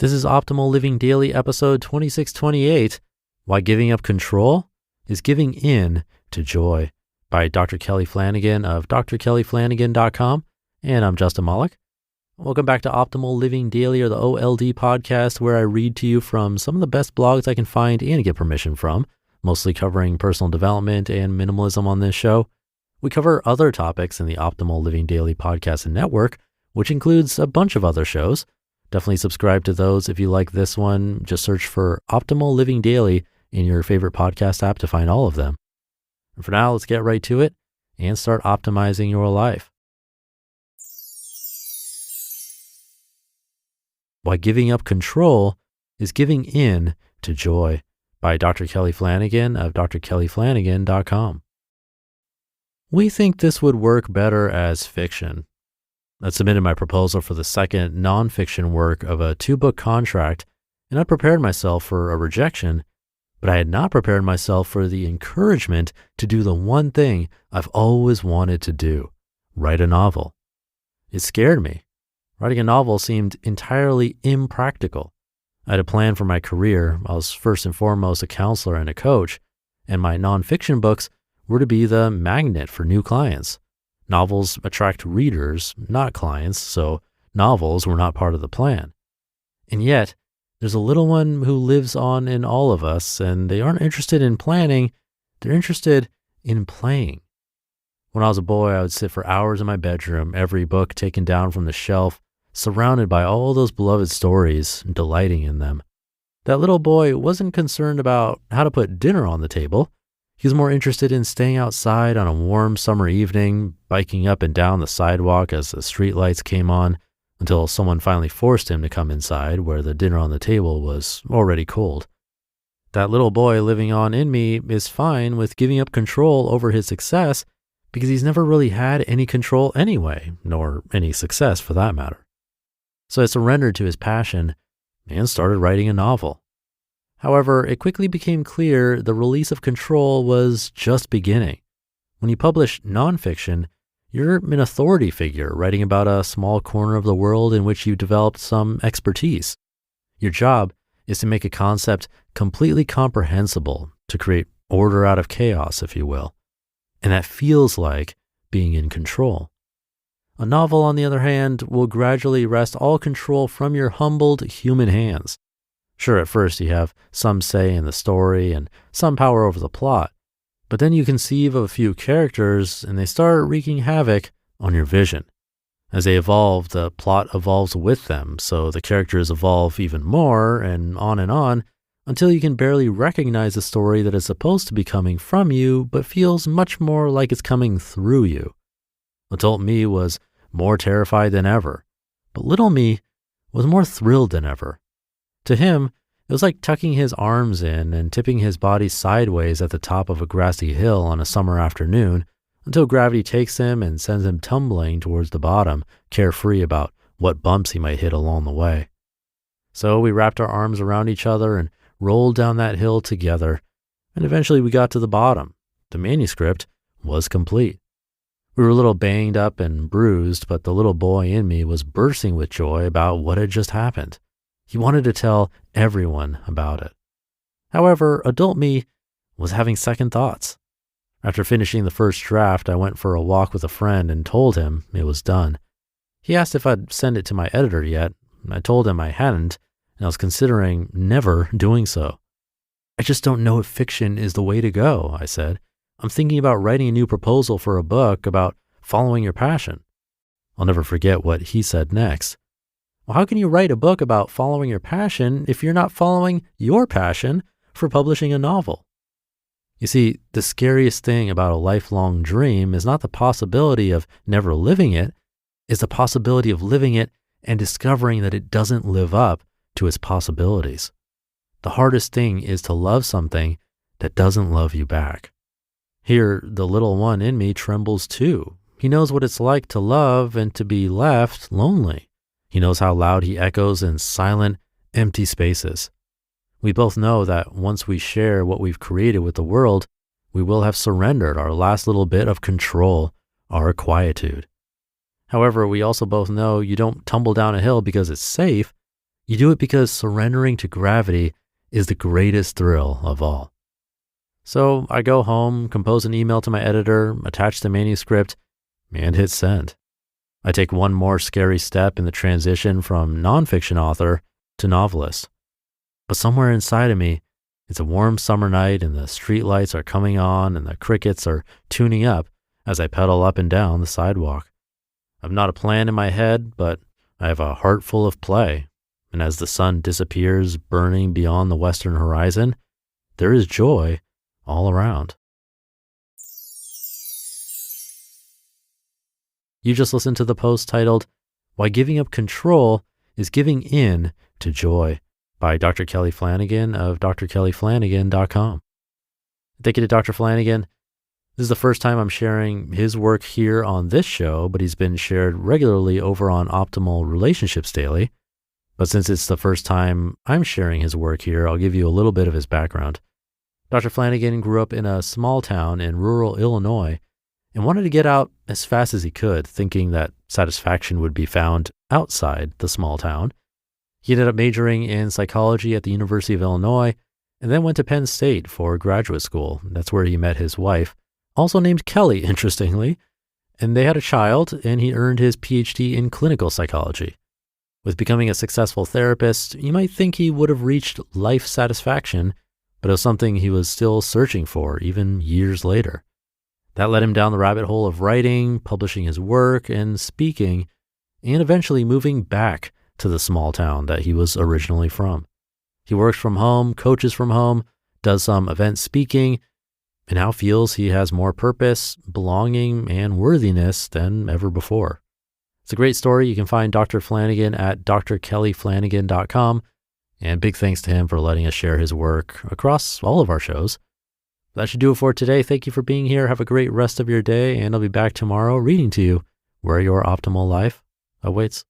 This is Optimal Living Daily episode 2628, Why Giving Up Control is Giving In to Joy by Dr. Kelly Flanagan of drkellyflanagan.com. And I'm Justin Malik. Welcome back to Optimal Living Daily, or the OLD podcast, where I read to you from some of the best blogs I can find and get permission from, mostly covering personal development and minimalism on this show. We cover other topics in the Optimal Living Daily podcast and network, which includes a bunch of other shows. Definitely subscribe to those if you like this one. Just search for Optimal Living Daily in your favorite podcast app to find all of them. And for now, let's get right to it and start optimizing your life. Why Giving Up Control is Giving In to Joy by Dr. Kelly Flanagan of drkellyflanagan.com. We think this would work better as fiction. I submitted my proposal for the second nonfiction work of a 2-book contract, and I prepared myself for a rejection, but I had not prepared myself for the encouragement to do the one thing I've always wanted to do: write a novel. It scared me. Writing a novel seemed entirely impractical. I had a plan for my career. I was first and foremost a counselor and a coach, and my nonfiction books were to be the magnet for new clients. Novels attract readers, not clients, so novels were not part of the plan. And yet, there's a little one who lives on in all of us, and they aren't interested in planning, they're interested in playing. When I was a boy, I would sit for hours in my bedroom, every book taken down from the shelf, surrounded by all those beloved stories, delighting in them. That little boy wasn't concerned about how to put dinner on the table. He was more interested in staying outside on a warm summer evening, biking up and down the sidewalk as the streetlights came on, until someone finally forced him to come inside where the dinner on the table was already cold. That little boy living on in me is fine with giving up control over his success because he's never really had any control anyway, nor any success for that matter. So I surrendered to his passion and started writing a novel. However, it quickly became clear the release of control was just beginning. When you publish nonfiction, you're an authority figure writing about a small corner of the world in which you developed some expertise. Your job is to make a concept completely comprehensible, to create order out of chaos, if you will. And that feels like being in control. A novel, on the other hand, will gradually wrest all control from your humbled human hands. Sure, at first you have some say in the story and some power over the plot, but then you conceive of a few characters and they start wreaking havoc on your vision. As they evolve, the plot evolves with them, so the characters evolve even more and on until you can barely recognize the story that is supposed to be coming from you, but feels much more like it's coming through you. Adult me was more terrified than ever, but little me was more thrilled than ever. To him, it was like tucking his arms in and tipping his body sideways at the top of a grassy hill on a summer afternoon until gravity takes him and sends him tumbling towards the bottom, carefree about what bumps he might hit along the way. So we wrapped our arms around each other and rolled down that hill together, and eventually we got to the bottom. The manuscript was complete. We were a little banged up and bruised, but the little boy in me was bursting with joy about what had just happened. He wanted to tell everyone about it. However, adult me was having second thoughts. After finishing the first draft, I went for a walk with a friend and told him it was done. He asked if I'd send it to my editor yet. I told him I hadn't, and I was considering never doing so. I just don't know if fiction is the way to go, I said. I'm thinking about writing a new proposal for a book about following your passion. I'll never forget what he said next. Well, how can you write a book about following your passion if you're not following your passion for publishing a novel? You see, the scariest thing about a lifelong dream is not the possibility of never living it, it's the possibility of living it and discovering that it doesn't live up to its possibilities. The hardest thing is to love something that doesn't love you back. Here, the little one in me trembles too. He knows what it's like to love and to be left lonely. He knows how loud he echoes in silent, empty spaces. We both know that once we share what we've created with the world, we will have surrendered our last little bit of control, our quietude. However, we also both know you don't tumble down a hill because it's safe. You do it because surrendering to gravity is the greatest thrill of all. So I go home, compose an email to my editor, attach the manuscript, and hit send. I take one more scary step in the transition from nonfiction author to novelist. But somewhere inside of me, it's a warm summer night and the streetlights are coming on and the crickets are tuning up as I pedal up and down the sidewalk. I've not a plan in my head, but I have a heart full of play. And as the sun disappears, burning beyond the western horizon, there is joy all around. You just listened to the post titled, Why Giving Up Control is Giving In to Joy by Dr. Kelly Flanagan of drkellyflanagan.com. Thank you to Dr. Flanagan. This is the first time I'm sharing his work here on this show, but he's been shared regularly over on Optimal Relationships Daily. But since it's the first time I'm sharing his work here, I'll give you a little bit of his background. Dr. Flanagan grew up in a small town in rural Illinois and wanted to get out as fast as he could, thinking that satisfaction would be found outside the small town. He ended up majoring in psychology at the University of Illinois and then went to Penn State for graduate school. That's where he met his wife, also named Kelly, interestingly, and they had a child, and he earned his PhD in clinical psychology. With becoming a successful therapist, you might think he would have reached life satisfaction, but it was something he was still searching for even years later. That led him down the rabbit hole of writing, publishing his work, and speaking, and eventually moving back to the small town that he was originally from. He works from home, coaches from home, does some event speaking, and now feels he has more purpose, belonging, and worthiness than ever before. It's a great story. You can find Dr. Flanagan at drkellyflanagan.com, and big thanks to him for letting us share his work across all of our shows. That should do it for today. Thank you for being here. Have a great rest of your day, and I'll be back tomorrow reading to you where your optimal life awaits.